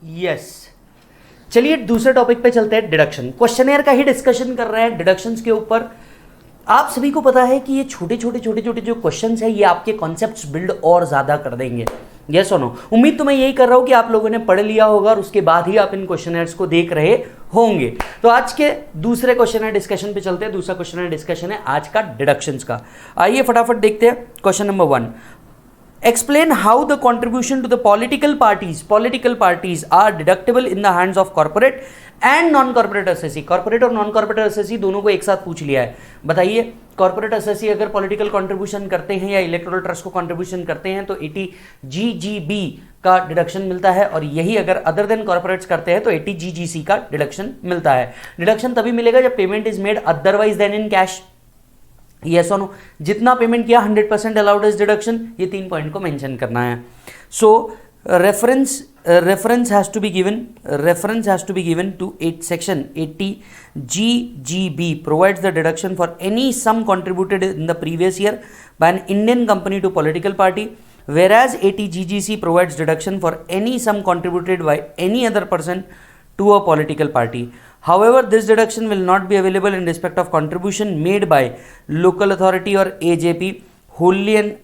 Yes, चलिए दूसरे topic पे चलते हैं, डिडक्शन। क्वेश्चनेयर का ही डिस्कशन कर रहे हैं डिडक्शंस के ऊपर। आप सभी को पता है कि ये छोटे छोटे जो क्वेश्चंस है ये आपके कॉन्सेप्ट्स बिल्ड और ज्यादा कर देंगे। यस और नो? उम्मीद तो मैं यही कर रहा हूं कि आप लोगों ने पढ़ लिया होगा और उसके बाद ही आप इन क्वेश्चनर्स को देख रहे होंगे। तो आज के दूसरे क्वेश्चनर डिस्कशन पे चलते हैं। दूसरा क्वेश्चनर डिस्कशन है आज का डिडक्शंस का। आइए फटाफट देखते हैं question number 1। Explain how the contribution to the political parties are deductible in the hands of corporate and non-corporate assessee। Corporate और नॉन कॉर्पोरेट असेसी दोनों को एक साथ पूछ लिया है। बताइए, कॉर्पोरेट असेसी अगर पॉलिटिकल कंट्रीब्यूशन करते हैं या इलेक्टोरल ट्रस्ट को कंट्रीब्यूशन करते हैं तो 80 GGB का डिडक्शन मिलता है, और यही अगर अदर देन कॉर्पोरेट्स करते हैं तो 80 GGC का डिडक्शन मिलता है। डिडक्शन तभी मिलेगा जब payment is made otherwise than in cash. Yes और नो? जितना पेमेंट किया 100% अलाउड एज डिडक्शन। ये 3 पॉइंट को मेंशन करना है। सो reference has to be given to section 80 GGB provides the deduction for any sum contributed in the previous year by an Indian company to political party, whereas 80 GGC provides deduction for any sum contributed by any other person to a political party. However, this deduction will not be available in respect of contribution made by local authority or AJP wholly and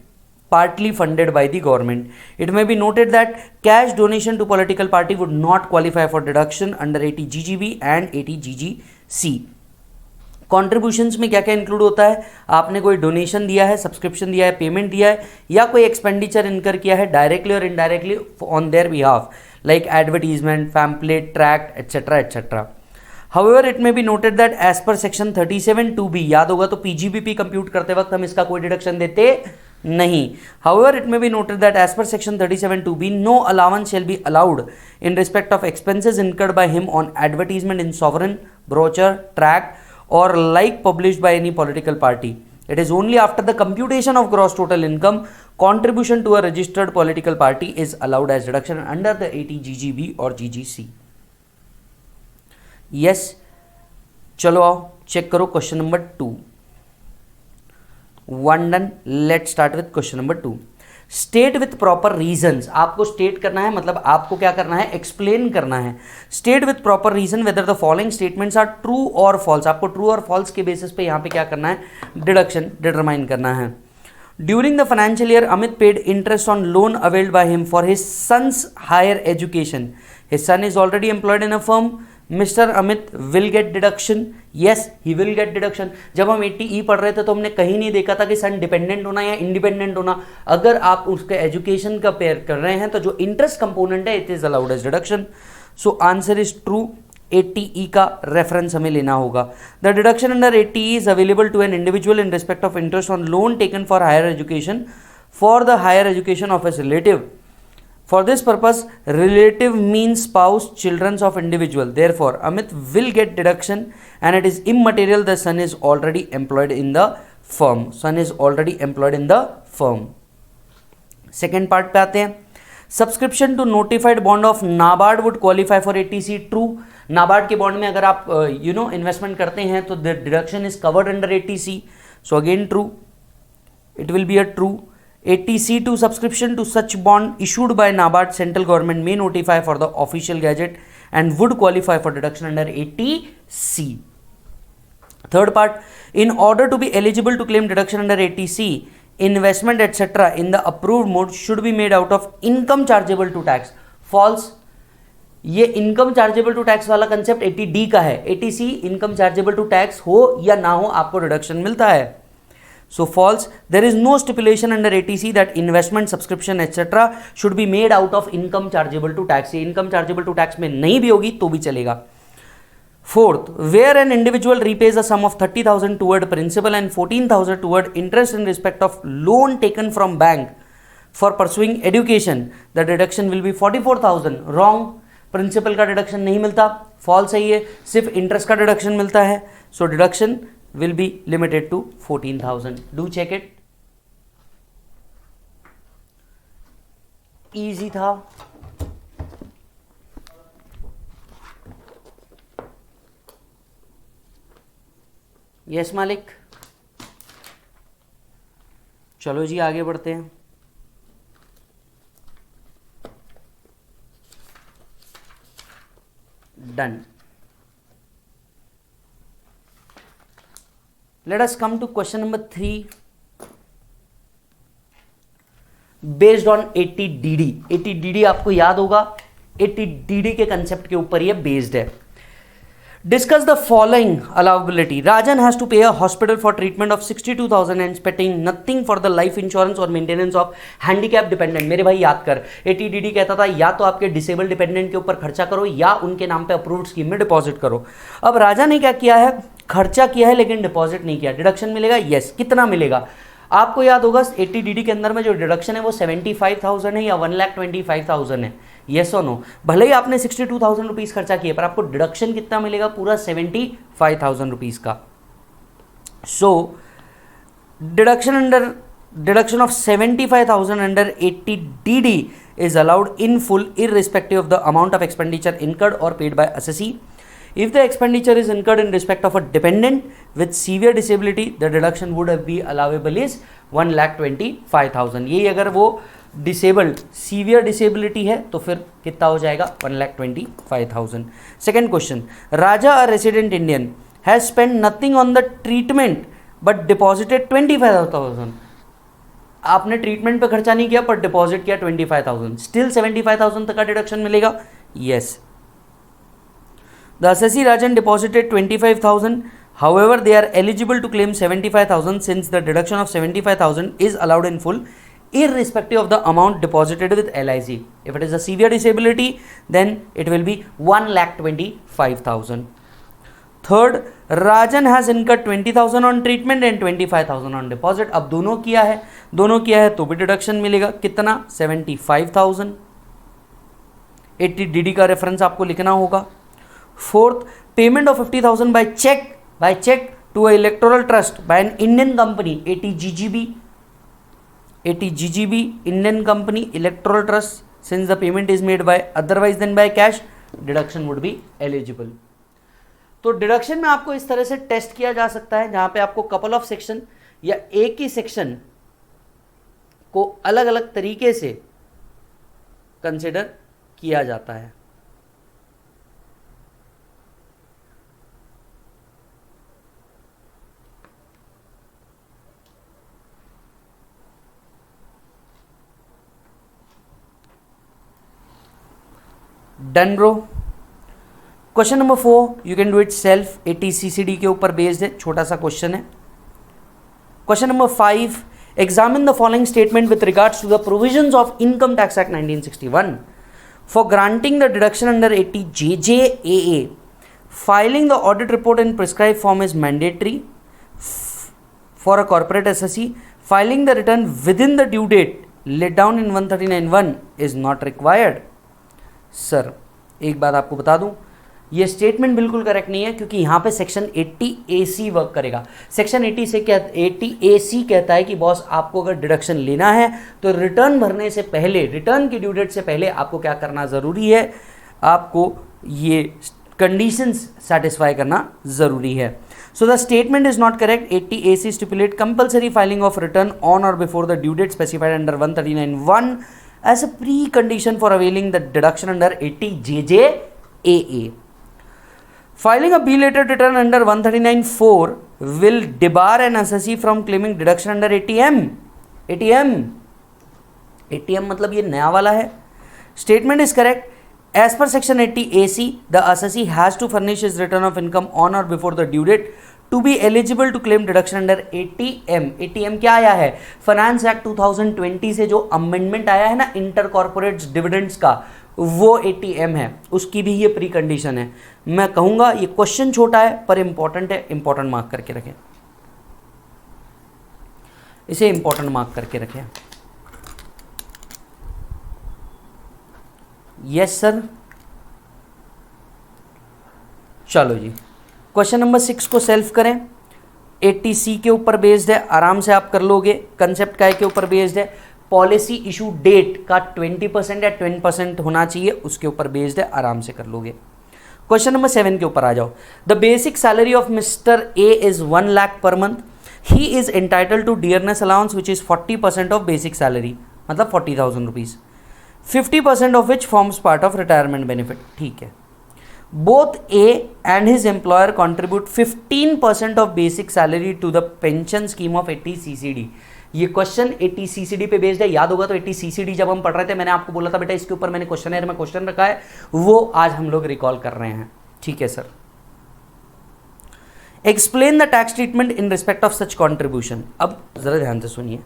partly funded by the government. It may be noted that cash donation to political party would not qualify for deduction under 80 GGB and 80 GGC. Contributions में क्या क्या include होता है? आपने कोई donation दिया है, subscription दिया है, पेमेंट दिया है, या कोई एक्सपेंडिचर इनकर किया है डायरेक्टली और indirectly on their behalf, like advertisement, pamphlet, tract etcetera etcetera. However, it may be noted that as per section 37(2)(b, याद होगा तो PGBP कंप्यूट करते वक्त हम इसका कोई डिडक्शन देते नहीं। However, it may be noted that as per section 37(2)(b, no allowance shall be allowed in respect of expenses incurred by him on advertisement in sovereign, brochure, tract or like published by any political party. It is only after the computation of gross total income, contribution to a registered political party is allowed as deduction under the 80 GGB or GGC. Yes, चलो आओ check करो question number 2। 1 done. Let start with question number 2। State with proper reasons. आपको state करना है, मतलब आपको क्या करना है? एक्सप्लेन करना है। State with proper reason whether the following statements are true और फॉल्स। आपको ट्रू और फॉल्स के बेसिस पे यहां पे क्या करना है? डिडक्शन डिटरमाइन करना है। During the financial year Amit paid interest on loan availed by him for his sons higher education. His son is already employed in a firm. Mister Amit will get deduction. Yes, he will get deduction. जब हम 80E पढ़ रहे थे तो हमने कहीं नहीं देखा था कि सन डिपेंडेंट होना या इंडिपेंडेंट होना। अगर आप उसके एजुकेशन का पेयर कर रहे हैं तो जो इंटरेस्ट कंपोनेंट है it is allowed as deduction. So answer is true. 80E का रेफरेंस हमें लेना होगा। The deduction under 80E is available to an individual in respect of interest on loan taken for higher education for the higher education of his relative. For this purpose, relative means spouse, children of individual. Therefore, Amit will get deduction and it is immaterial the son is already employed in the firm. Son is already employed in the firm. Second part पे आते हैं। Subscription to notified bond of NABARD would qualify for 80C. True. NABARD के bond में अगर आप investment करते हैं तो the deduction is covered under 80C. So again true. It will be a true. 80C2 subscription to such bond issued by NABARD central government may notify for the official gazette and would qualify for deduction under 80C. Third part, in order to be eligible to claim deduction under 80C, investment etc. in the approved mode should be made out of income chargeable to tax. False. ये income chargeable to tax वाला concept 80D का है। 80C income chargeable to tax हो या ना हो आपको deduction मिलता है। So false. There is no stipulation under 80C that investment, subscription etc. should be made out of income chargeable to tax. ये income chargeable to tax में नहीं भी होगी तो भी चलेगा। Fourth, where an individual repays a sum of 30,000 toward principal and 14,000 toward interest in respect of loan taken from bank for pursuing education, the deduction will be 44,000. Wrong. Principal का deduction नहीं मिलता। फॉल्स है ये, सिर्फ interest का deduction मिलता है। सो deduction will be limited to 14,000. Do check it. Easy था। यस मालिक। चलो जी आगे बढ़ते हैं। Done. Let us come to question number 3 based on 80DD. 80DD आपको याद होगा, 80DD के कंसेप्ट के ऊपर ये बेस्ड है. Discuss the following allowability. Rajan has to pay a hospital for treatment of 62,000 and spending nothing for the life insurance or maintenance of handicap dependent. मेरे भाई याद कर, 80DD कहता था या तो आपके डिसेबल डिपेंडेंट के ऊपर खर्चा करो या उनके नाम पे अप्रूव्ड स्कीम में डिपॉजिट करो. अब राजा ने क्या किया है, खर्चा किया है लेकिन डिपॉजिट नहीं किया. डिडक्शन मिलेगा, यस. कितना मिलेगा आपको याद होगा, 80DD के अंदर में जो डिडक्शन है वो 75,000 है या 1,25,000 है. येस और नो. भले ही आपने 62,000 रुपीज़ खर्चा किए पर आपको डिडक्शन कितना मिलेगा, पूरा 75,000 रुपीज़ का. So deduction of 75,000 under 80DD is allowed in full irrespective of the amount of expenditure incurred or paid by assessee. If the expenditure is incurred in respect of a dependent with severe disability, the deduction would be allowable is 1,25,000. यही अगर वो disabled severe disability है तो फिर कितना हो जाएगा, 1,25,000. Second question, Raja a resident Indian has spend nothing on the treatment but deposited 25,000. आपने ट्रीटमेंट पे खर्चा नहीं किया पर डिपॉजिट किया 25,000. स्टिल 75,000 तक का डिडक्शन मिलेगा, yes. The assessee Rajan deposited 25,000. However, they are eligible to claim 75,000 since the deduction of 75,000 is allowed in full irrespective of the amount deposited with LIC. If it is a severe disability, then it will be 1,25,000. Third, Rajan has incurred 20,000 on treatment and 25,000 on deposit. अब दोनों किया है तो भी deduction मिलेगा. कितना, 75,000. 80DD का reference आपको लिखना होगा. Fourth, payment of 50,000 by check to a electoral trust by an Indian company, ATGGB, Indian company electoral trust. Since the payment is made by otherwise than by cash, deduction would be eligible. तो deduction में आपको इस तरह से test किया जा सकता है जहां पे आपको कपल ऑफ सेक्शन या एक ही सेक्शन को अलग अलग तरीके से कंसिडर किया जाता है. Done bro. Question number 4 you can do it self. 80CCD के ऊपर बेस्ड है, छोटा सा क्वेश्चन है. Question number 5, examine the following statement with regards to the provisions of income tax act 1961 for granting the deduction under 80JJAA. Filing the audit report in prescribed form is mandatory for a corporate assessee. Filing the return within the due date laid down in 139(1) is not required. Sir एक बात आपको बता दूं, ये statement बिल्कुल correct नहीं है क्योंकि यहाँ पे सेक्शन 80AC वर्क करेगा. सेक्शन 80AC कहता है कि बॉस आपको अगर डिडक्शन लेना है तो रिटर्न भरने से पहले, रिटर्न की ड्यू डेट से पहले आपको क्या करना ज़रूरी है, आपको ये कंडीशंस सेटिस्फाई करना ज़रूरी है. So the statement is not correct. 80AC stipulate compulsory filing of return on or before the due date specified under 139(1) as a precondition for availing the deduction under 80JJAA. Filing a belated return under 139(4) will debar an assessee from claiming deduction under ATM. ATM मतलब ये नया वाला है. Statement is correct. As per section 80AC, the assessee has to furnish his return of income on or before the due date to be eligible to claim deduction under ATM. ATM क्या आया है, finance act 2020 से जो amendment आया है ना inter corporate dividends का, वो ATM है, उसकी भी ये प्री कंडीशन है. मैं कहूँगा ये क्वेश्चन छोटा है पर इंपॉर्टेंट है, इंपॉर्टेंट मार्क करके रखें, इसे इंपॉर्टेंट मार्क करके रखें. Yes sir. चलो जी, क्वेश्चन नंबर 6 को सेल्फ करें. 80C के ऊपर बेस्ड है, आराम से आप कर लोगे. कंसेप्ट काय के ऊपर बेस्ड है, पॉलिसी इशू डेट का 20% या 10% होना चाहिए, उसके ऊपर बेस्ड है, आराम से कर लोगे. क्वेश्चन नंबर 7 के ऊपर आ जाओ. The basic salary of mister A is 1 lakh per month. He is entitled to dearness allowance which is 40% of basic salary, मतलब 40,000 rupees, 50% of which forms part of retirement benefit. ठीक है. Both A and his employer contribute 15% of basic salary to the pension scheme of 80 CCD। ये question 80 CCD पे based है, याद होगा तो 80 CCD जब हम पढ़ रहे थे मैंने आपको बोला था बेटा इसके ऊपर मैंने क्वेश्चन में क्वेश्चन रखा है, वो आज हम लोग रिकॉल कर रहे हैं। ठीक है sir. Explain the tax treatment in respect of such contribution. अब जरा ध्यान से सुनिए,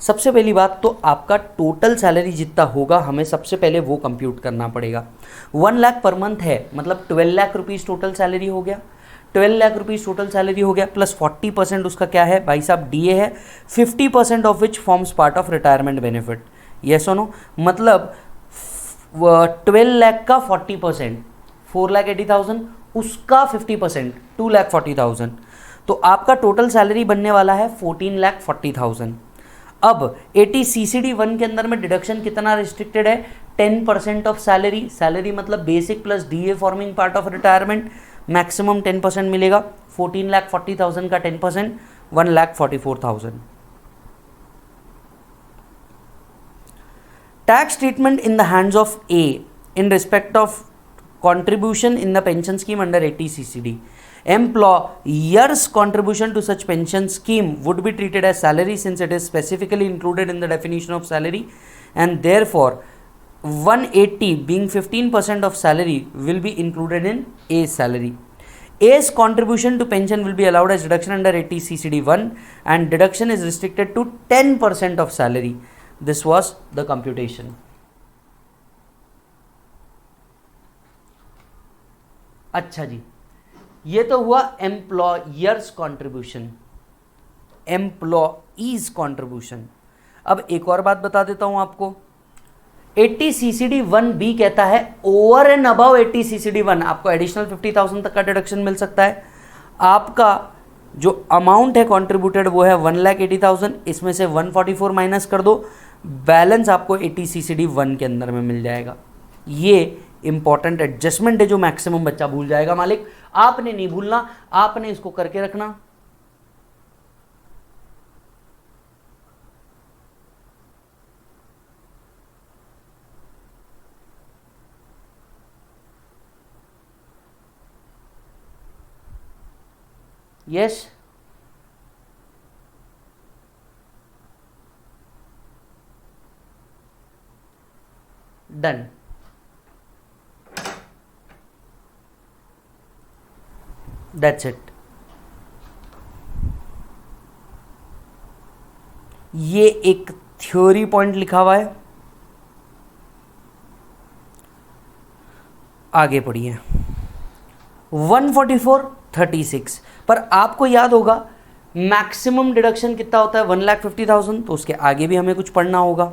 सबसे पहली बात तो आपका टोटल सैलरी जितना होगा हमें सबसे पहले वो कंप्यूट करना पड़ेगा। 1 लाख पर मंथ है, मतलब 12 लाख रुपीज़ टोटल सैलरी हो गया। 12 लाख रुपीज़ टोटल सैलरी हो गया, प्लस 40% उसका क्या है भाई साहब, DA है, 50% of which forms part of retirement benefit. Yes और नो, मतलब 12 लाख का 40%, 4,80,000, उसका 50%, 2,40,000। तो आपका टोटल सैलरी बनने वाला है 14,40,000। अब 80 CCD 1 के अंदर में डिडक्शन कितना रिस्ट्रिक्टेड है, 10% ऑफ सैलरी। सैलरी मतलब basic plus DA forming part of retirement, maximum 10% मिलेगा। 14,40,000 का 10%, 1,44,000। Tax treatment in the hands of A in respect of contribution in the pension scheme under 80 CCD. Employer's contribution to such pension scheme would be treated as salary since it is specifically included in the definition of salary, and therefore 180 being 15% of salary will be included in A's salary. A's contribution to pension will be allowed as deduction under 80 CCD 1 and deduction is restricted to 10% of salary. This was the computation. अच्छा जी, ये तो हुआ employers contribution, employees contribution. अब एक और बात बता देता हूं आपको, 80 CCD 1B कहता है ओवर एंड अबव 80 CCD 1 आपको एडिशनल 50,000 तक का डिडक्शन मिल सकता है। आपका जो अमाउंट है कॉन्ट्रीब्यूटेड वो है 1,80,000, इसमें से 144 माइनस कर दो, बैलेंस आपको 80 CCD 1 के अंदर में मिल जाएगा। ये इंपॉर्टेंट एडजस्टमेंट है जो मैक्सिमम बच्चा भूल जाएगा मालिक, आपने नहीं भूलना, आपने इसको करके रखना। Yes done. That's it. ये एक थ्योरी पॉइंट लिखा हुआ है, आगे पढ़िए। 144,36 पर आपको याद होगा मैक्सिमम डिडक्शन कितना होता है, 1,50,000, तो उसके आगे भी हमें कुछ पढ़ना होगा।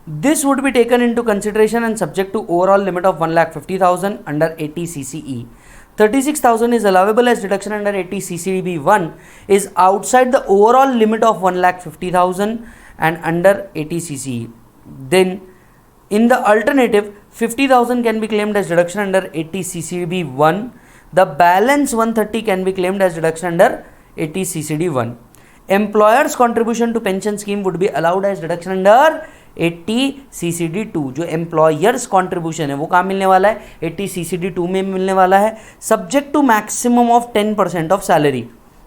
This would be taken into consideration and subject to overall limit of 1,50,000 under 80 CCE। 36,000 is allowable as deduction under 80 CCD 1 is outside the overall limit of 1,50,000 and under 80 CCE. Then in the alternative 50,000 can be claimed as deduction under 80 CCD 1. The balance 130 can be claimed as deduction under 80 CCD 1. Employer's contribution to pension scheme would be allowed as deduction under 80 CCD 2। जो employers contribution है वो कहाँ मिलने वाला है, 80 CCD 2 में मिलने वाला है, subject to maximum of 10% of salary.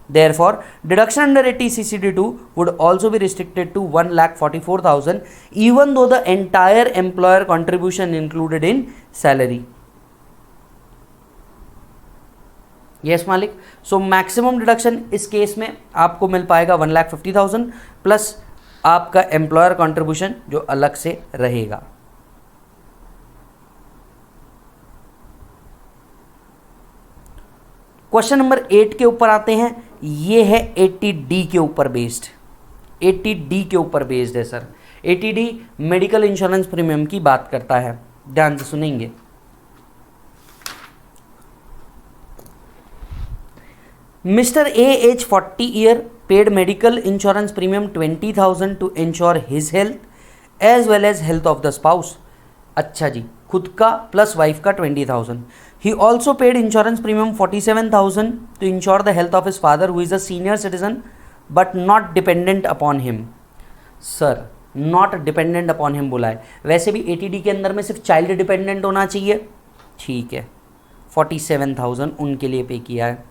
Therefore deduction under 80 CCD 2 would also be restricted to 1,44,000 even though the entire employer contribution included in salary. Yes मालिक। सो मैक्सिमम डिडक्शन इस केस में आपको मिल पाएगा 1,50,000 प्लस आपका एम्प्लॉयर कंट्रीब्यूशन जो अलग से रहेगा। क्वेश्चन नंबर 8 के ऊपर आते हैं। ये है 80D के ऊपर बेस्ड, 80D के ऊपर बेस्ड है sir. 80D medical insurance premium की बात करता है, ध्यान से सुनेंगे। Mister A age 40 year paid medical insurance premium 20,000 to ensure his health as well as health of the spouse। अच्छा जी, खुद का प्लस वाइफ का 20,000। He also paid insurance premium 47,000 to ensure the health of his father who is a senior citizen but not dependent upon him। Sir not dependent upon him बोला है, वैसे भी 80D के अंदर में सिर्फ चाइल्ड डिपेंडेंट होना चाहिए। ठीक है, 47,000 उनके लिए पे किया है।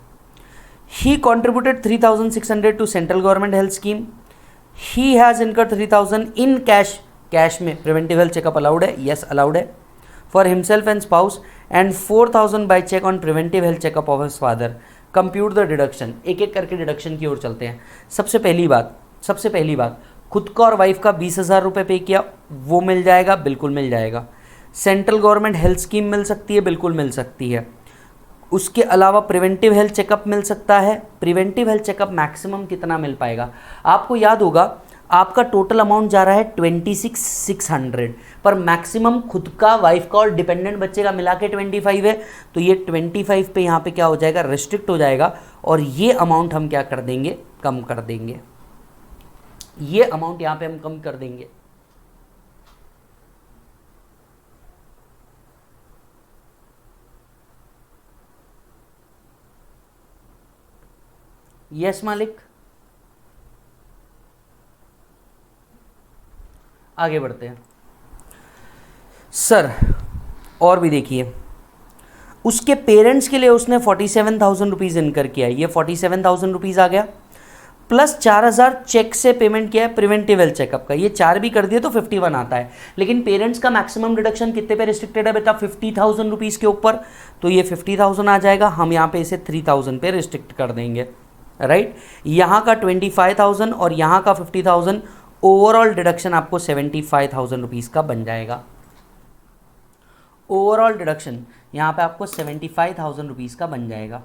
He contributed 3,600 to central government health scheme. He has incur 3,000 in cash, cash में प्रिवेंटिव हेल्थ चेकअप अलाउड है, यस अलाउड है for himself and spouse, and 4,000 by cheque on preventive health checkup of his father. Compute the deduction. एक एक करके deduction की ओर चलते हैं। सबसे पहली बात खुद का और वाइफ का 20,000 रुपये पे किया, वो मिल जाएगा, बिल्कुल मिल जाएगा। सेंट्रल गवर्नमेंट हेल्थ स्कीम मिल सकती है, बिल्कुल मिल सकती है। उसके अलावा प्रिवेंटिव हेल्थ चेकअप मिल सकता है। प्रिवेंटिव हेल्थ चेकअप मैक्सिमम कितना मिल पाएगा? आपको याद होगा आपका टोटल अमाउंट जा रहा है 26,600, पर मैक्सिमम खुद का, वाइफ का और डिपेंडेंट बच्चे का मिला के 25 है, तो ये 25 पे यहाँ पे क्या हो जाएगा, रिस्ट्रिक्ट हो जाएगा, और ये अमाउंट हम क्या कर देंगे, कम कर देंगे। ये अमाउंट यहाँ पे हम कम कर देंगे। यस मालिक, आगे बढ़ते हैं सर। और भी देखिए, उसके पेरेंट्स के लिए उसने 47,000 रुपीज़ इनकर किया, ये 47,000 रुपीज़ आ गया, प्लस 4,000 चेक से पेमेंट किया है प्रिवेंटिव हेल्थ चेकअप का, ये 4 भी कर दिए तो 51 आता है। लेकिन पेरेंट्स का मैक्सिमम डिडक्शन कितने पे रिस्ट्रिक्टेड है बेटा, 50,000 रुपीज़ के ऊपर, तो ये 50,000 आ जाएगा। हम यहाँ पे इसे 3,000 पे रिस्ट्रिक्ट कर देंगे, राइट। यहाँ का 25,000 और यहाँ का 50,000, ओवरऑल डिडक्शन आपको 75,000 रुपीज़ का बन जाएगा। ओवरऑल डिडक्शन यहाँ पे आपको 75,000 रुपीज़ का बन जाएगा।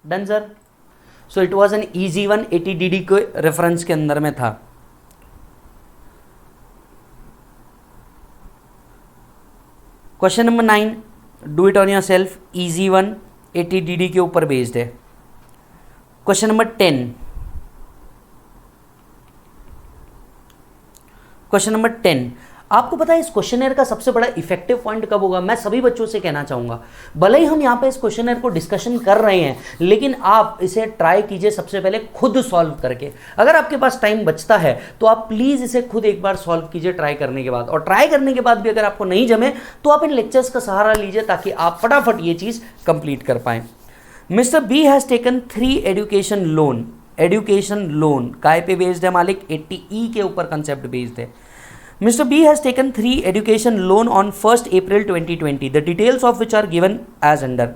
Done sir. So it was an easy one, 80 DD के रेफरेंस के अंदर में था। Question number 9, do it on your self, easy one, 80 DD के ऊपर बेस्ड है। क्वेश्चन नंबर 10, क्वेश्चन नंबर 10, आपको पता है इस क्वेश्चनर का सबसे बड़ा इफेक्टिव पॉइंट कब होगा? मैं सभी बच्चों से कहना चाहूंगा, भले ही हम यहाँ पे इस क्वेश्चनर को डिस्कशन कर रहे हैं, लेकिन आप इसे ट्राई कीजिए सबसे पहले खुद सॉल्व करके। अगर आपके पास टाइम बचता है तो आप प्लीज इसे खुद एक बार सॉल्व कीजिए ट्राई करने के बाद, और ट्राई करने के बाद भी अगर आपको नहीं जमे तो आप इन लेक्चर्स का सहारा लीजिए ताकि आप फटाफट ये चीज कंप्लीट कर पाए। Mister B has taken 3 education loan. Education loan काय पे बेस्ड है मालिक? 80E के ऊपर कंसेप्ट बेस्ड है। Mr. B has taken 3 education loan on 1st April 2020, the details of which are given as under.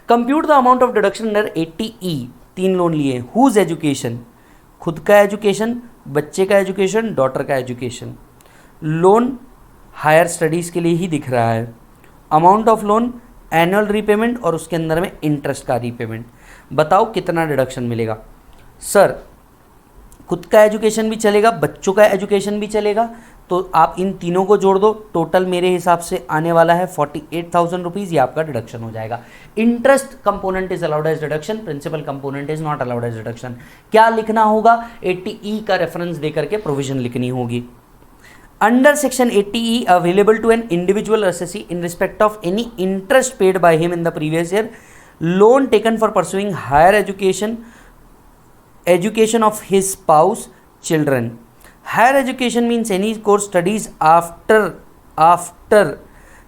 Compute the amount of deduction under 80E. 3 loan लिए। Whose education? खुद का education, बच्चे का education, daughter का education. Loan higher studies के लिए ही दिख रहा है। Amount of loan annual repayment और उसके अंदर में इंटरेस्ट का रीपेमेंट। बताओ कितना डिडक्शन मिलेगा? सर खुद का एजुकेशन भी चलेगा, बच्चों का एजुकेशन भी चलेगा, तो आप इन तीनों को जोड़ दो, टोटल मेरे हिसाब से आने वाला है 48,000 रुपीज़, ये आपका डिडक्शन हो जाएगा। Interest component is allowed as deduction, principal component is not allowed as deduction. क्या लिखना होगा? 80E का रेफरेंस देकर के प्रोविजन लिखनी होगी। Under section 80E available to an individual assessee in respect of any interest paid by him in the previous year, loan taken for pursuing higher education, education of his spouse, children. Higher education means any course studies after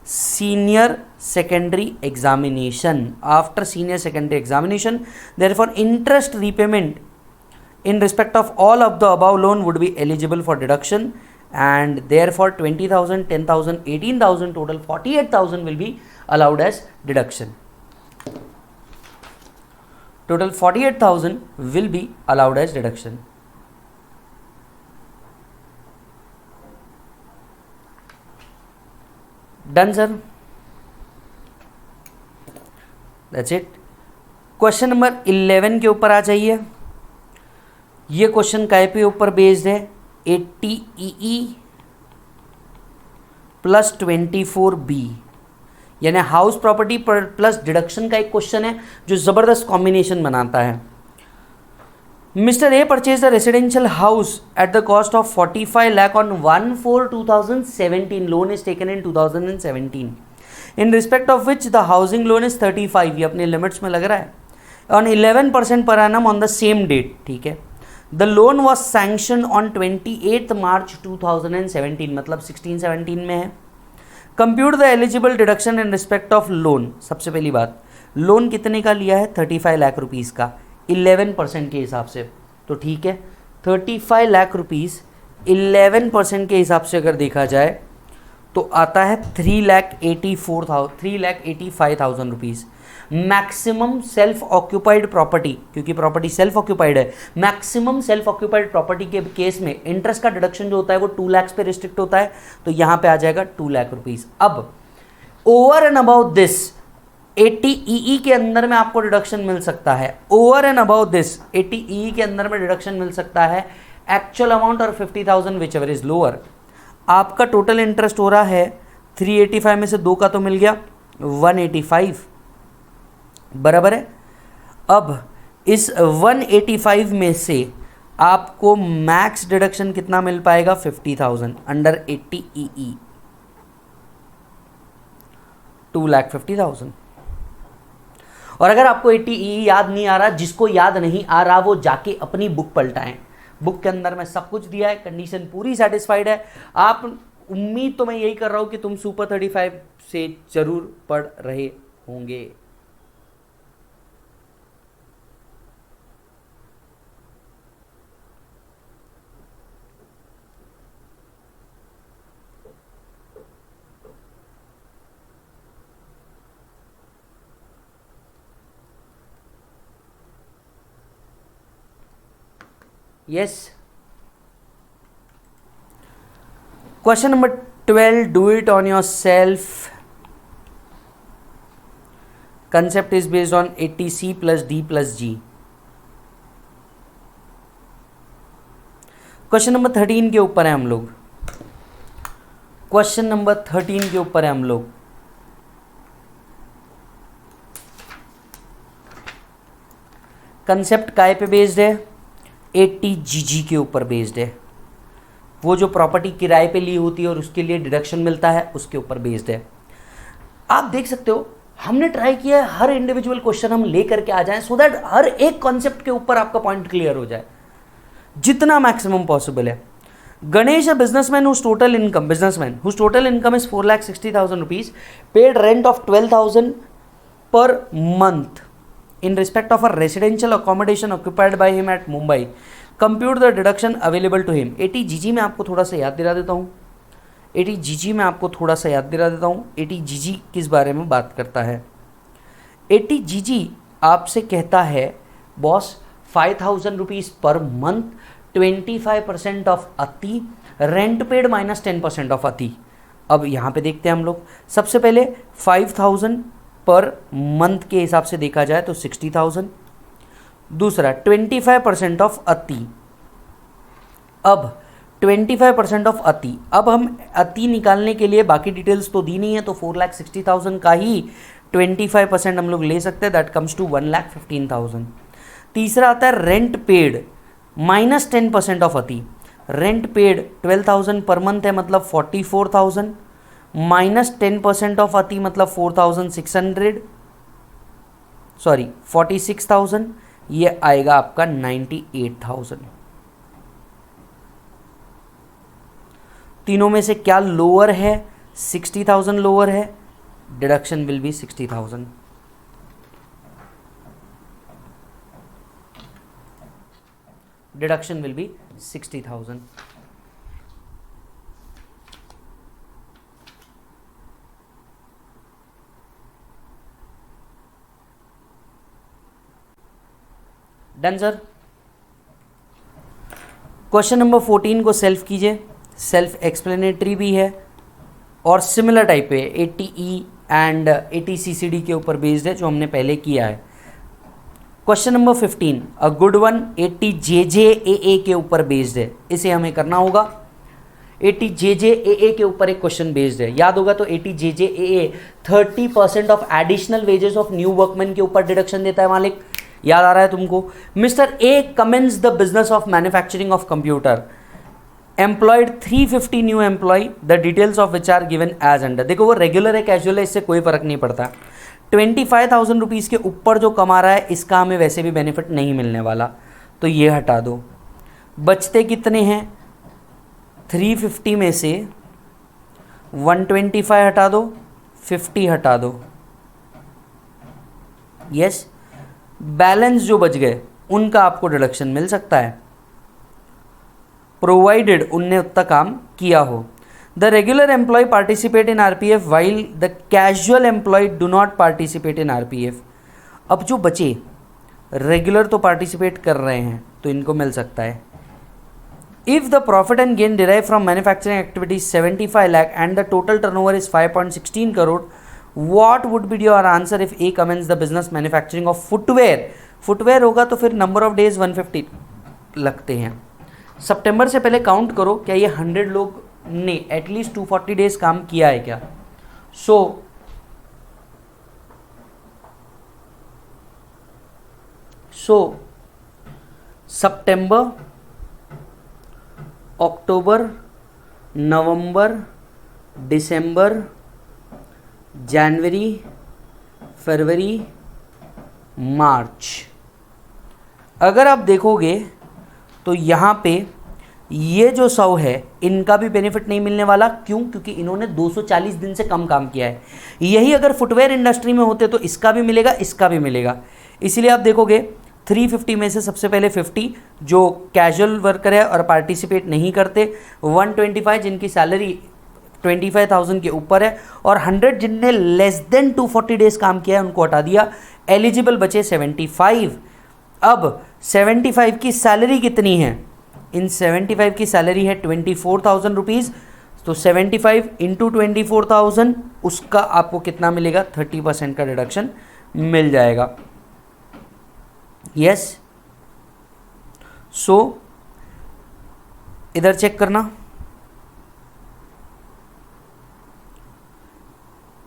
senior secondary examination. After senior secondary examination, therefore interest repayment in respect of all of the above loan would be eligible for deduction, and therefore 20,000, 10,000, 18,000, total 48,000 will be allowed as deduction. Total 48,000 will be allowed as deduction. Done sir? That's it. Question number 11 के ऊपर आ जाइए। ये question काय पे ऊपर based है? 80EE plus 24B, यानी house property plus deduction का एक क्वेश्चन है जो ज़बरदस्त कॉम्बिनेशन बनाता है। Mister A purchase the residential house at the cost of 45 lakh on 1/4/2017, loan is taken in 2017, in respect of which the housing loan is 35, ये अपने लिमिट्स में लग रहा है, on 11% per annum on the same date, ठीक है। The loan was sanction on 28 March 2017, मतलब 16-17 में है। Compute the eligible deduction in respect of loan. सबसे पहली बात, लोन कितने का लिया है? 35 लाख रुपीज़ का, 11% के हिसाब से। तो ठीक है, 35 लाख रुपीज़ 11% के हिसाब से अगर देखा जाए तो आता है 3,85,000 rupees. Maximum self occupied property, क्योंकि प्रॉपर्टी सेल्फ ऑक्यूपाइड है, मैक्सिमम सेल्फ ऑक्यूपाइड प्रॉपर्टी के केस में इंटरेस्ट का डिडक्शन जो होता है वो 2 लाख पे रिस्ट्रिक्ट होता है, तो यहां पे आ जाएगा 2 लाख रुपीज़। अब ओवर एंड अबाउट दिस 80 के अंदर में आपको डिडक्शन मिल सकता है। ओवर एंड अबाउट दिस 80 के अंदर में डिडक्शन मिल सकता है एक्चुअल अमाउंट और 50,000 विच एवर इज लोअर। आपका टोटल इंटरेस्ट हो रहा है 385 में से 2 का तो मिल गया 185, बराबर है। अब इस 185 में से आपको मैक्स डिडक्शन कितना मिल पाएगा? 50,000 अंडर 80 2,50,000। और अगर आपको 80 याद नहीं आ रहा, जिसको याद नहीं आ रहा वो जाके अपनी बुक पलटाएं, बुक के अंदर में सब कुछ दिया है, कंडीशन पूरी सेटिस्फाइड है। आप उम्मीद तो मैं यही कर रहा हूं कि तुम सुपर 35 से जरूर पढ़ रहे होंगे। Yes. Question number 12, do it on yourself. Concept is based on 80C plus D plus G. Question number 13 के ऊपर है हम लोग। क्वेश्चन नंबर 13 के ऊपर है हम लोग। कंसेप्ट काय पे बेस्ड है? 80GG के ऊपर बेस्ड है। वो जो प्रॉपर्टी किराए पे ली होती है और उसके लिए डिडक्शन मिलता है उसके ऊपर बेस्ड है। आप देख सकते हो हमने ट्राई किया है हर इंडिविजुअल क्वेश्चन हम ले करके आ जाएं, सो दैट हर एक कॉन्सेप्ट के ऊपर आपका पॉइंट क्लियर हो जाए जितना मैक्सिमम पॉसिबल है। Ganesh, businessman whose total income is 4,60,000 rupees, paid rent of 12,000 per month in respect of a residential accommodation occupied by him at Mumbai. Compute the deduction available to him. 80GG में आपको थोड़ा सा याद दिला देता हूँ। 80GG किस बारे में बात करता है? 80GG आपसे कहता है boss 5,000 rupees per month, 25% of अति, रेंट पेड माइनस 10% ऑफ अति। अब यहाँ पे देखते हैं हम लोग। सबसे पहले 5,000 पर मंथ के हिसाब से देखा जाए तो 60,000। दूसरा 25% ऑफ अति। अब 25% ऑफ अति, अब हम अति निकालने के लिए बाकी डिटेल्स तो दी नहीं है, तो 4,60,000 का ही 25% हम लोग ले सकते हैं, दैट कम्स टू 1,15,000। तीसरा आता है रेंट पेड माइनस 10% ऑफ अति। रेंट पेड 12,000 पर मंथ है, मतलब 44,000 माइनस 10% ऑफ अति मतलब 46,000, ये आएगा आपका 98,000। तीनों में से क्या लोअर है? 60,000 लोअर है, deduction will be 60,000। Deduction will be 60,000। Done sir. Question number 14 को सेल्फ कीजिए, सेल्फ एक्सप्लेनेटरी भी है और सिमिलर टाइप है, 80E एंड 80CCD के ऊपर बेस्ड है जो हमने पहले किया है। क्वेश्चन नंबर 15 अ गुड वन 80JJAA के ऊपर बेस्ड है, इसे हमें करना होगा। 80JJAA के ऊपर एक क्वेश्चन बेस्ड है, याद होगा तो 80JJAA 30% of additional wages of new workman के ऊपर डिडक्शन देता है मालिक, याद आ रहा है तुमको? Mister A commence the business of manufacturing of computer, employed 350 new employ, the details of which are given as under. देखो वो रेगुलर है कैजुअल है, इससे कोई फर्क नहीं पड़ता। 25,000 रुपीज़ के ऊपर जो कमा रहा है इसका हमें वैसे भी बेनिफिट नहीं मिलने वाला, तो ये हटा दो। बचते कितने हैं? 350 में से 125 हटा दो, 50 हटा दो, यस। बैलेंस जो बच गए उनका आपको डिडक्शन मिल सकता है, प्रोवाइडेड उनने उतना काम किया हो। The regular employ participate in RPF while the casual employ do not participate in RPF. अब जो बचे रेगुलर तो पार्टिसिपेट कर रहे हैं तो इनको मिल सकता है। If the profit and gain derive from manufacturing activities 75 lakh and the total turnover is 5.16 crore, what would be your answer if A commence the business manufacturing of footwear? Footwear होगा तो फिर नंबर ऑफ डेज 150 लगते हैं। सितंबर से पहले count करो, क्या ये 100 लोग ने एटलीस्ट 240 डेज काम किया है क्या? सो सितंबर, अक्टूबर, नवंबर, दिसंबर, जनवरी, फरवरी, मार्च। अगर आप देखोगे तो यहाँ पे ये जो 100 है इनका भी बेनिफिट नहीं मिलने वाला। क्यों? क्योंकि इन्होंने 240 दिन से कम काम किया है। यही अगर फुटवेयर इंडस्ट्री में होते तो इसका भी मिलेगा, इसका भी मिलेगा। इसीलिए आप देखोगे 350 में से सबसे पहले 50 जो कैजुअल वर्कर है और पार्टिसिपेट नहीं करते, 125 जिनकी सैलरी 25,000 के ऊपर है, और 100 जिनने लेस देन 240 डेज काम किया है उनको हटा दिया। एलिजिबल बचे 75। अब 75 की सैलरी कितनी है? इन 75 की सैलरी है 24,000 रुपीज़, तो 75 इंटू 24,000 उसका आपको कितना मिलेगा? 30% का डिडक्शन मिल जाएगा। यस, सो इधर चेक करना,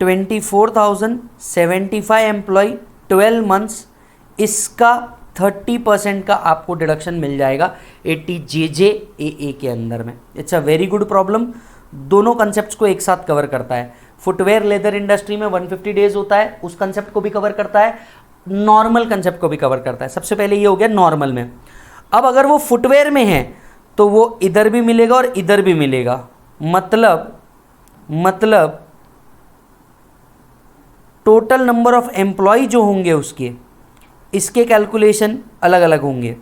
24,000, 75 एम्प्लॉय, 12 मंथ्स, इसका 30% का आपको डिडक्शन मिल जाएगा 80 JJAA के अंदर में। It's a very good problem, दोनों कंसेप्ट्स को एक साथ कवर करता है। फुटवेयर लेदर इंडस्ट्री में 150 डेज होता है, उस कंसेप्ट को भी कवर करता है, नॉर्मल कंसेप्ट को भी कवर करता है। सबसे पहले ये हो गया नॉर्मल में। अब अगर वो फुटवेयर में है तो वो इधर भी मिलेगा और इधर भी मिलेगा, मतलब टोटल नंबर ऑफ एम्प्लॉय जो होंगे उसके, इसके कैलकुलेशन अलग अलग होंगे।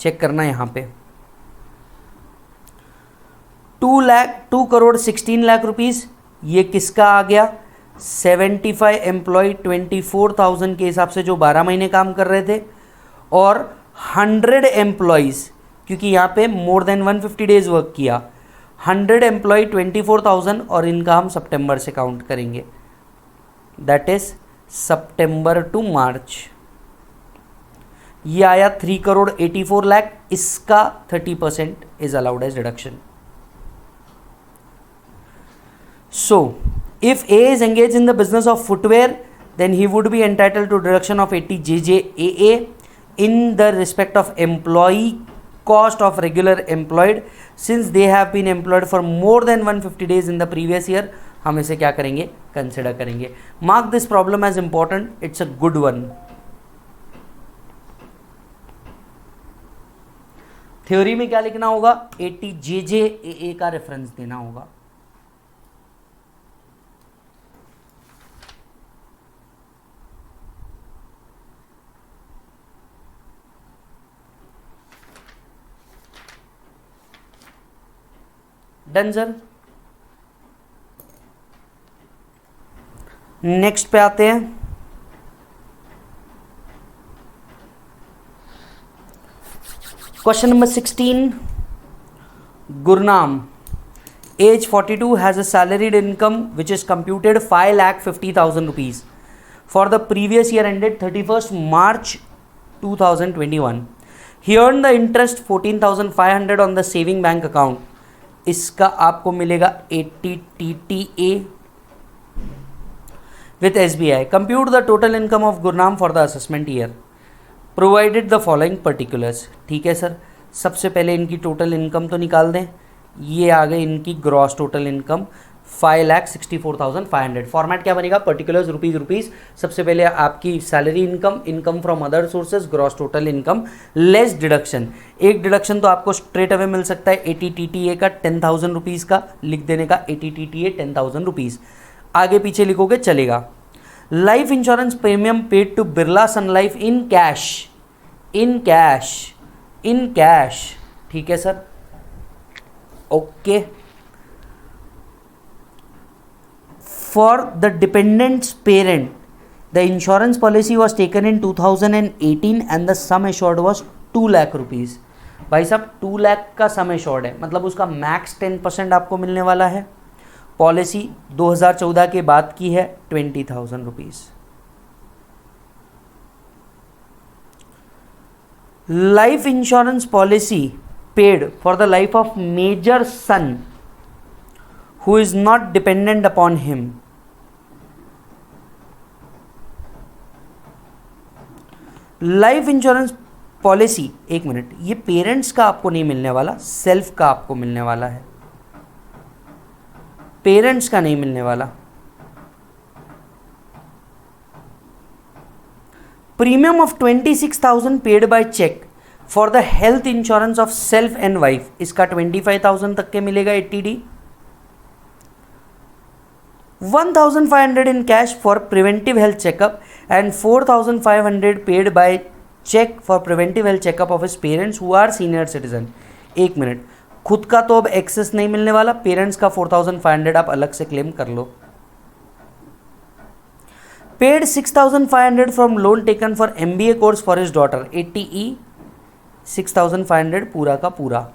चेक करना यहाँ पे 2 करोड़ 16 लाख रुपीस, ये किसका आ गया? 75 एम्प्लॉय 24,000 के हिसाब से जो 12 महीने काम कर रहे थे, और 100 एम्प्लॉयज़ क्योंकि यहाँ पे मोर देन 150 डेज वर्क किया, 100 एम्प्लॉय 24,000 और इनका हम सितंबर से काउंट करेंगे, that is September to March. ये आया 3 करोड़ 84 लाख, इसका 30% is allowed as deduction. So if A is engaged in the business of footwear, then he would be entitled to deduction of 80 JJAA in the respect of employee cost of regular employed since they have been employed for more than 150 days in the previous year। हम इसे क्या करेंगे? Consider करेंगे। Mark this problem as important, it's a good one. Theory में क्या लिखना होगा? 80 JJAA का रेफरेंस देना होगा। Done sir. नेक्स्ट पे आते हैं। Question number 16, Gurnam, age 42, has a salaried income which is computed 5,50,000 rupees for the previous year ended 31st March 2021। He earn the interest 14,500 on the saving bank account. इसका आपको मिलेगा 80 TTA with SBI। Compute the total income of Gurnam for the assessment year, provided the following particulars. ठीक है sir, सबसे पहले इनकी total income तो निकाल दें। ये आ गई इनकी ग्रॉस टोटल इनकम 5,64,500। फॉर्मेट क्या बनेगा, पर्टिकुलर्स रुपीज, सबसे पहले आपकी salary income, income from other sources, gross total income less deduction. एक डिडक्शन तो आपको स्ट्रेट अवे मिल सकता है ATTTA का 10,000 रुपीज़ का, लिख देने का ATTTA 10,000 रुपीज़, आगे पीछे लिखोगे चलेगा। Life insurance premium paid to Birla Sun Life in cash, in cash, in cash, ठीक है sir, okay. For the dependents parent the insurance policy was taken in 2018 and the sum assured was 2 lakh rupees. भाई साहब 2 लाख का sum assured है, मतलब उसका max 10% आपको मिलने वाला है। पॉलिसी 2014 के बाद की है, 20,000 rupees. Life insurance policy paid for the life of major son who is not dependent upon him, life insurance policy, एक मिनट, ये पेरेंट्स का आपको नहीं मिलने वाला, सेल्फ का आपको मिलने वाला है, पेरेंट्स का नहीं मिलने वाला। Premium of 26,000 paid by cheque for the health insurance of self and wife, इसका 25,000 तक के मिलेगा ATD। 1,500 in cash for preventive health checkup and 4,500 paid by check for preventive health checkup of his parents who are senior citizen। एक minute, खुद का तो अब access नहीं मिलने वाला, पेरेंट्स का 4,500 आप अलग से क्लेम कर लो। Paid 6,500 from loan taken for MBA course for his daughter, ATE 6,500 पूरा का पूरा।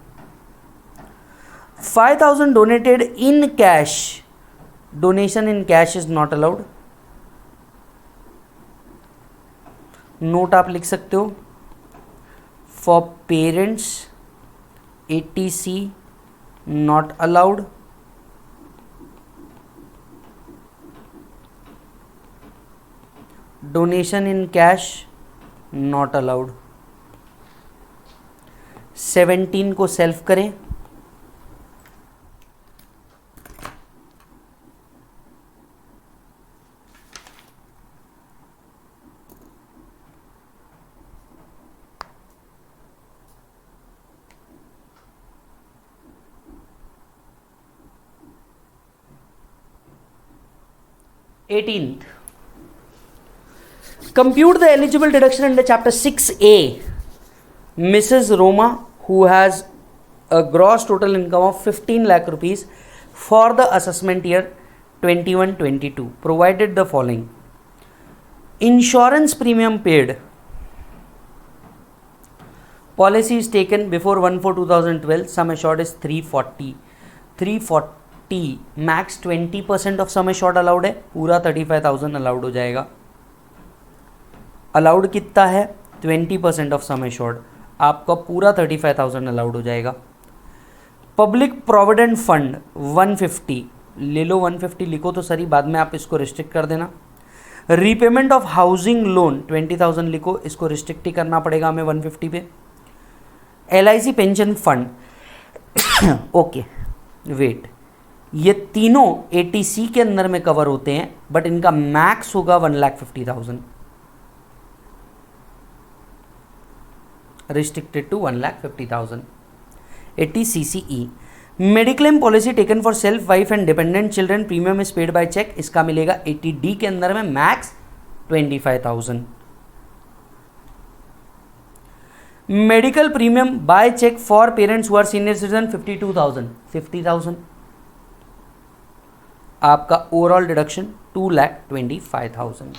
5,000 donated in cash, donation in cash is not allowed. Note आप लिख सकते हो, for parents ATC not allowed. Donation in cash not allowed. 17 को self करें, eighteenth, compute the eligible deduction under chapter 6A. Mrs. Roma, who has a gross total income of 15 lakh rupees for the assessment year 21-22, provided the following: insurance premium paid. Policy is taken before 1/4/2012. Sum assured is 340. 340 max 20% of sum assured allowed है, पूरा 35,000 allowed हो जाएगा। Allowed कितना है, 20% of sum assured, आपका पूरा 35,000 allowed हो जाएगा। पब्लिक प्रोविडेंट फंड 150 ले लो, 150 लिखो तो सही, बाद में आप इसको रिस्ट्रिक्ट कर देना। रीपेमेंट ऑफ हाउसिंग लोन 20,000 लिखो, इसको रिस्ट्रिक्ट ही करना पड़ेगा हमें 150 पे। LIC pension fund okay wait, ये तीनों ATC के अंदर में कवर होते हैं, बट इनका मैक्स होगा 1,50,000, restricted to 1,50,000। ATCCE mediclaim policy taken for self, wife and dependent children, premium is paid by cheque, इसका मिलेगा ATD के अंदर में max 25,000। Medical premium by cheque for parents who are senior citizen 52,000, 50,000। आपका overall deduction 2,25,000,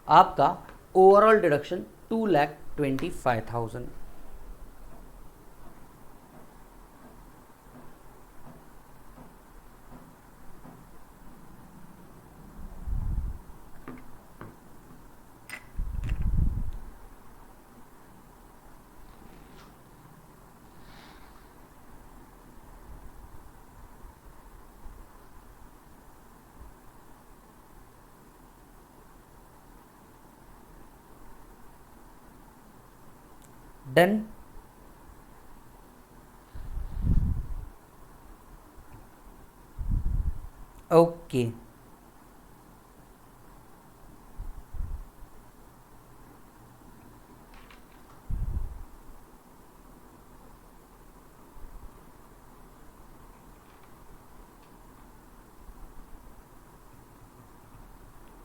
आपका overall deduction 2,25,000। Done. Okay,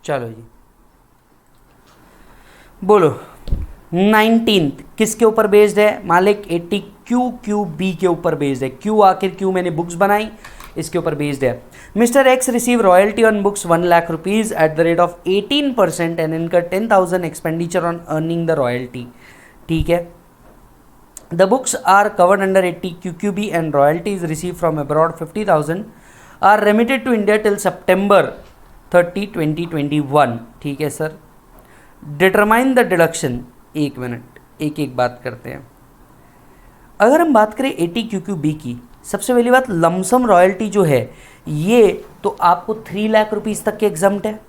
चलो जी बोलो। 19th किसके ऊपर बेस्ड है मालिक? 80 क्यू बी के ऊपर बेस्ड है। क्यू आखिर क्यों मैंने बुक्स बनाई, इसके ऊपर बेस्ड है। Mister X receive royalty on books 1 lakh rupees at the rate of 18% and incur 10,000 expenditure on earning the royalty. ठीक है, the books are covered under 80 QQB and royalties receive from abroad 50,000 are remitted to India till September 30, 2021। ठीक है sir, determine the deduction. एक minute, एक एक बात करते हैं। अगर हम बात करें 80 QQB की, सबसे पहली बात लमसम रॉयल्टी जो है ये तो आपको 3 लाख रुपीज़ तक के एग्जम्प्ट है,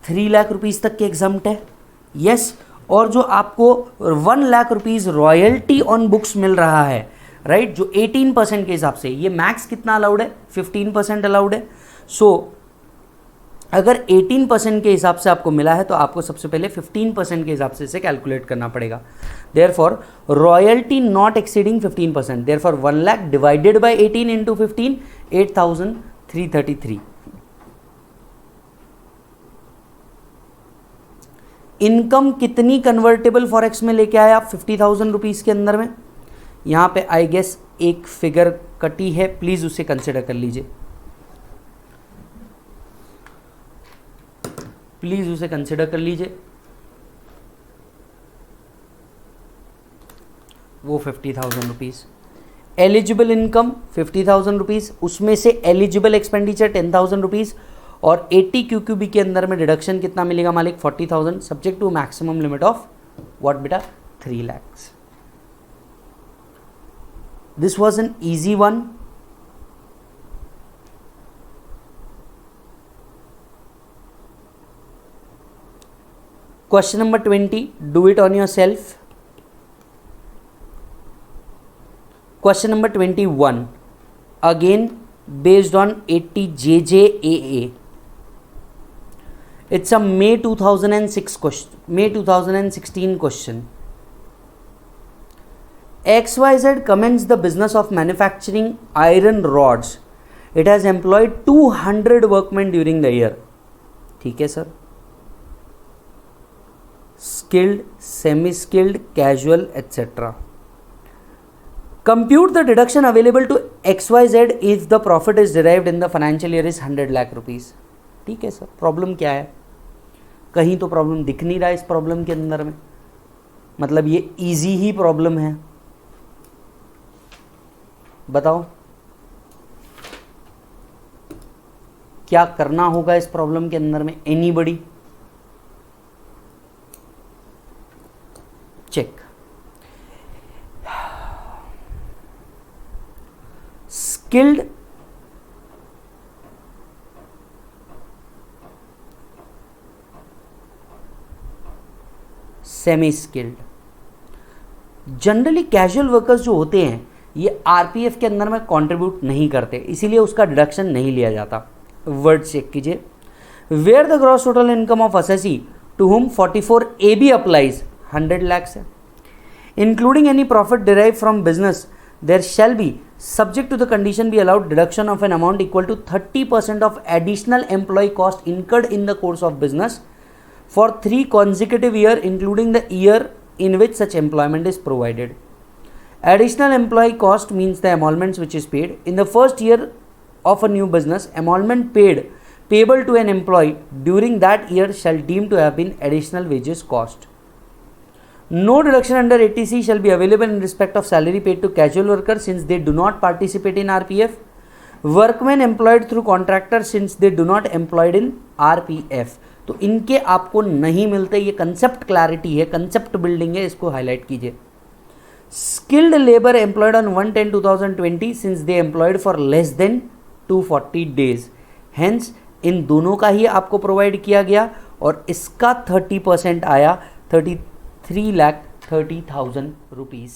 3 लाख रुपीज़ तक के एग्जम्प्ट है। यस, और जो आपको 1 lakh rupees royalty on books मिल रहा है, राइट, जो 18% के हिसाब से, ये मैक्स कितना अलाउड है? 15% अलाउड है। सो अगर 18% के हिसाब से आपको मिला है तो आपको सबसे पहले 15% के हिसाब से इसे कैलकुलेट करना पड़ेगा। Therefore royalty not exceeding 15%, therefore 1 lakh divided by 18 into 15, 8,333। Income कितनी कन्वर्टेबल फॉरेक्स में लेके आया? 50,000 रुपीज़ के अंदर में। यहाँ पे आई गेस एक फिगर कटी है, प्लीज़ उसे कंसिडर कर लीजिए, प्लीज़ उसे कंसिडर कर लीजिए। वो 50,000 रुपीज़ एलिजिबल इनकम 50,000 रुपीज़, उसमें से एलिजिबल एक्सपेंडिचर 10,000 रुपीज़, और 80 QQB के अंदर में डिडक्शन कितना मिलेगा मालिक? 40,000 subject to maximum limit of what बेटा? 3 lakhs। This was an easy one. Question number 20, do it on yourself. Question number 21, again based on 80 JJAA। It's a May 2006 question, May 2016 question. XYZ commenced the business of manufacturing iron rods. It has employed 200 workmen during the year. ठीक है sir, skilled, semi-skilled, casual, etc. Compute the deduction available to XYZ if the profit is derived in the financial year is 100 lakh rupees. ठीक है sir, problem क्या है? कहीं तो problem दिख नहीं रहा है इस प्रॉब्लम के अंदर में, मतलब ये इजी ही प्रॉब्लम है। बताओ क्या करना होगा इस प्रॉब्लम के अंदर में? Anybody? Check. Skilled, semi skilled. Generally casual workers जो होते हैं ये आरपीएफ के अंदर में कंट्रीब्यूट नहीं करते, इसीलिए उसका डिडक्शन नहीं लिया जाता। वर्ड चेक कीजिए। Where the gross total income of assessee to whom 44AB applies 100 lakhs है, including any profit derive from business there shall be subject to the condition be allowed deduction of an amount equal to 30% of additional employee cost incurred in the course of business for 3 consecutive years including the year in which such employment is provided. Additional employee cost means the emoluments which is paid in the first year of a new business. Emolument paid payable to an employee during that year shall deem to have been additional wages cost. No deduction under 80C shall be available in respect of salary paid to casual workers since they do not participate in RPF. Workmen employed through contractor since they do not employed in RPF. तो इनके आपको नहीं मिलते। ये concept clarity है, concept building है, इसको highlight कीजिए। Skilled labour employed on 1/10/2020 since they employed for less than 240 days, hence इन दोनों का ही आपको प्रोवाइड किया गया और इसका 30% आया 3,30,000 रुपीज़।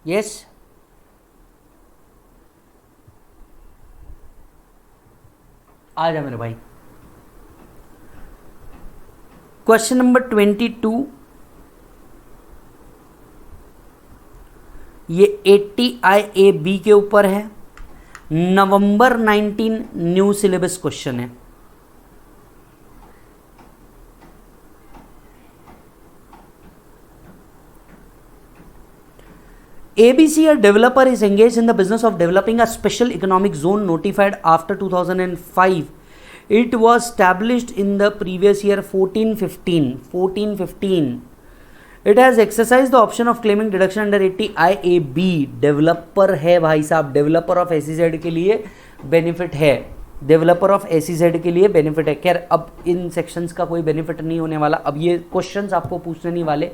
यस, आ जा मेरे भाई। क्वेश्चन नंबर 22, ये 80IA के ऊपर है, नवंबर 19 न्यू सिलेबस क्वेश्चन है। ABC, a developer, is engaged in the business of developing a special economic zone notified after 2005. It was established in the previous year 1415. It has exercised the option of claiming deduction under 80IAB. Developer है भाई साहब, developer of SEZ के लिए benefit है, developer of SEZ के लिए benefit है। खैर अब इन सेक्शंस का कोई बेनिफिट नहीं होने वाला, अब ये क्वेश्चंस आपको पूछने नहीं वाले।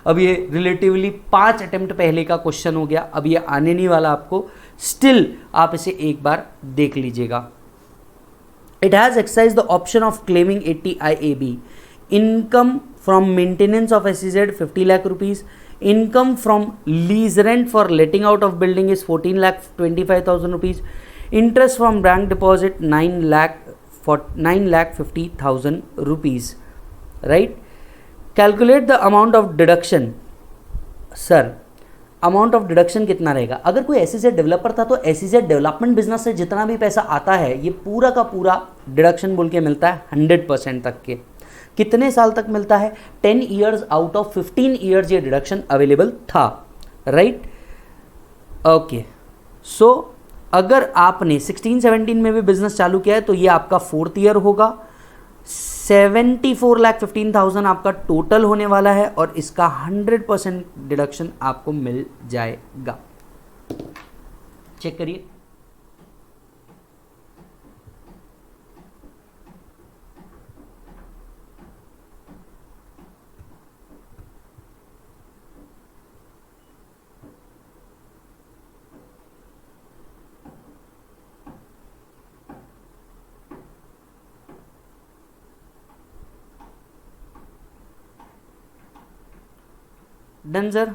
अब ये रिलेटिवली 5 अटेम्प्ट पहले का क्वेश्चन हो गया, अब ये आने नहीं वाला आपको, स्टिल आप इसे एक बार देख लीजिएगा। It has exercise the option of claiming 80IAB। Income from maintenance of SEZ 50 lakh rupees, income from lease rent for letting out of building is 14,25,000 rupees, interest from bank deposit 9,50,000 rupees, right. Calculate the amount of deduction. Sir amount of deduction कितना रहेगा? अगर कोई SEZ developer था तो SEZ development business से जितना भी पैसा आता है ये पूरा का पूरा डिडक्शन बोल के मिलता है 100% तक के। कितने साल तक मिलता है? 10 ईयर्स आउट ऑफ 15 ईयर्स ये डिडक्शन अवेलेबल था, राइट। ओके, सो अगर आपने 16-17 में भी बिजनेस चालू किया है तो ये आपका 4th ईयर होगा। 74,15,000 आपका टोटल होने वाला है और इसका 100% डिडक्शन आपको मिल जाएगा। चेक करिए। Done sir.